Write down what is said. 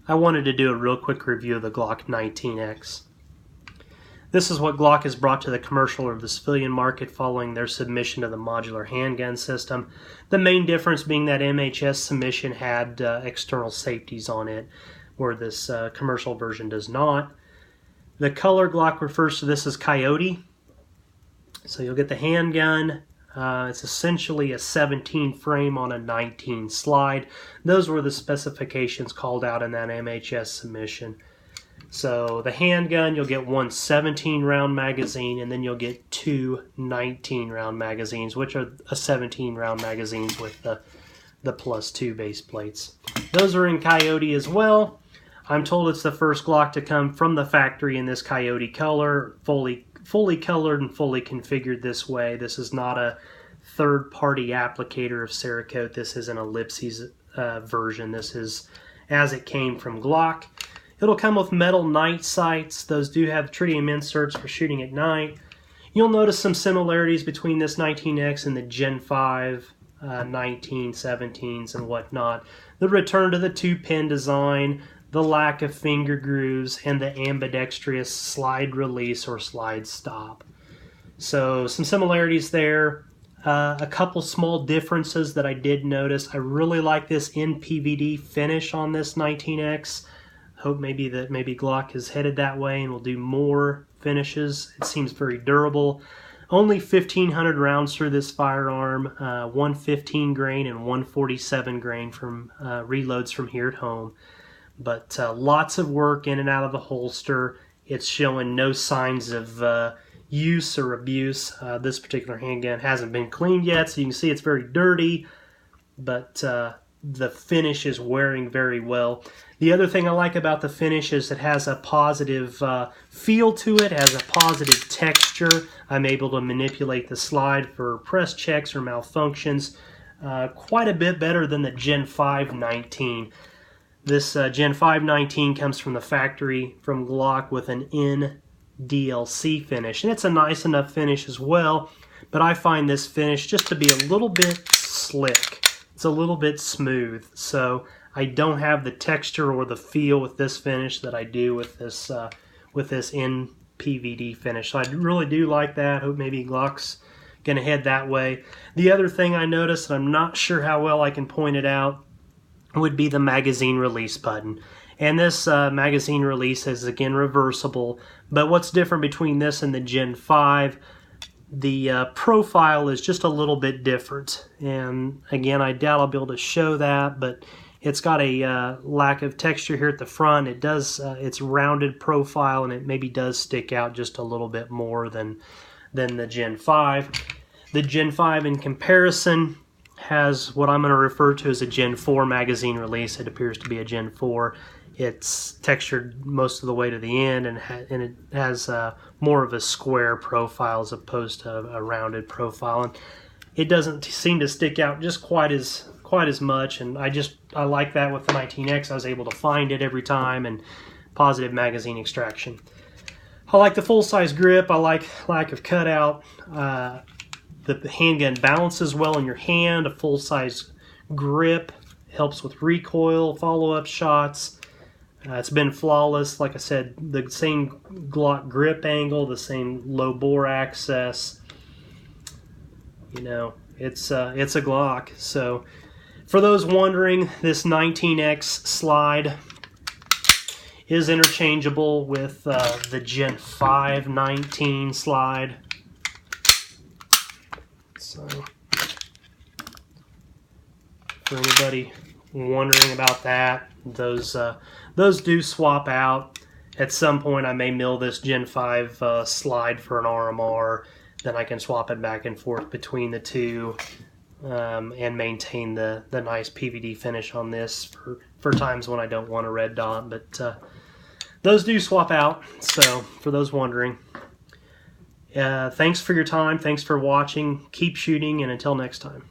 I wanted to do a real quick review of the Glock 19X. This is what Glock has brought to the commercial or the civilian market following their submission to the modular handgun system. The main difference being that MHS submission had external safeties on it, where this commercial version does not. The color Glock refers to this as Coyote. So you'll get the handgun. It's essentially a 17 frame on a 19 slide. Those were the specifications called out in that MHS submission. So the handgun, you'll get one 17 round magazine, and then you'll get two 19 round magazines, which are a 17 round magazines with the +2 base plates. Those are in Coyote as well. I'm told it's the first Glock to come from the factory in this Coyote color, fully colored and fully configured this way. This is not a third-party applicator of Cerakote. This is an Ellipses version. This is as it came from Glock. It'll come with metal night sights. Those do have tritium inserts for shooting at night. You'll notice some similarities between this 19X and the Gen 5 1917s and whatnot. The return to the 2-pin design, the lack of finger grooves, and the ambidextrous slide release or slide stop. So some similarities there. A couple small differences that I did notice. I really like this NPVD finish on this 19X. Hope maybe Glock is headed that way and will do more finishes. It seems very durable. Only 1,500 rounds through this firearm, 115 grain and 147 grain from reloads from here at home. But lots of work in and out of the holster. It's showing no signs of use or abuse. This particular handgun hasn't been cleaned yet, so you can see it's very dirty, but the finish is wearing very well. The other thing I like about the finish is it has a positive feel to it, has a positive texture. I'm able to manipulate the slide for press checks or malfunctions quite a bit better than the Gen 5 19. This Gen 5 19 comes from the factory from Glock with an NDLC finish, and it's a nice enough finish as well, but I find this finish just to be a little bit slick. It's a little bit smooth, so I don't have the texture or the feel with this finish that I do with this NPVD finish. So I really do like that. Hope maybe Glock's going to head that way. The other thing I noticed, and I'm not sure how well I can point it out, would be the magazine release button. And this magazine release is again reversible, but what's different between this and the Gen 5, the profile is just a little bit different. And again, I doubt I'll be able to show that, but it's got a lack of texture here at the front. It does, it's rounded profile, and it maybe does stick out just a little bit more than the Gen 5. The Gen 5 in comparison has what I'm going to refer to as a Gen 4 magazine release. It appears to be a Gen 4. It's textured most of the way to the end, and it has more of a square profile as opposed to a rounded profile. And it doesn't seem to stick out just quite as much, and I like that with the 19X. I was able to find it every time, and positive magazine extraction. I like the full-size grip. I like lack of cutout. The handgun balances well in your hand. A full-size grip helps with recoil, follow-up shots. It's been flawless. Like I said, the same Glock grip angle, the same low bore access. You know, it's a Glock. So for those wondering, this 19X slide is interchangeable with the Gen 5 19 slide. So for anybody wondering about that, those do swap out. At some point I may mill this Gen 5 slide for an RMR, then I can swap it back and forth between the two and maintain the nice PVD finish on this for times when I don't want a red dot. But those do swap out, so for those wondering. Thanks for your time, thanks for watching, keep shooting, and until next time.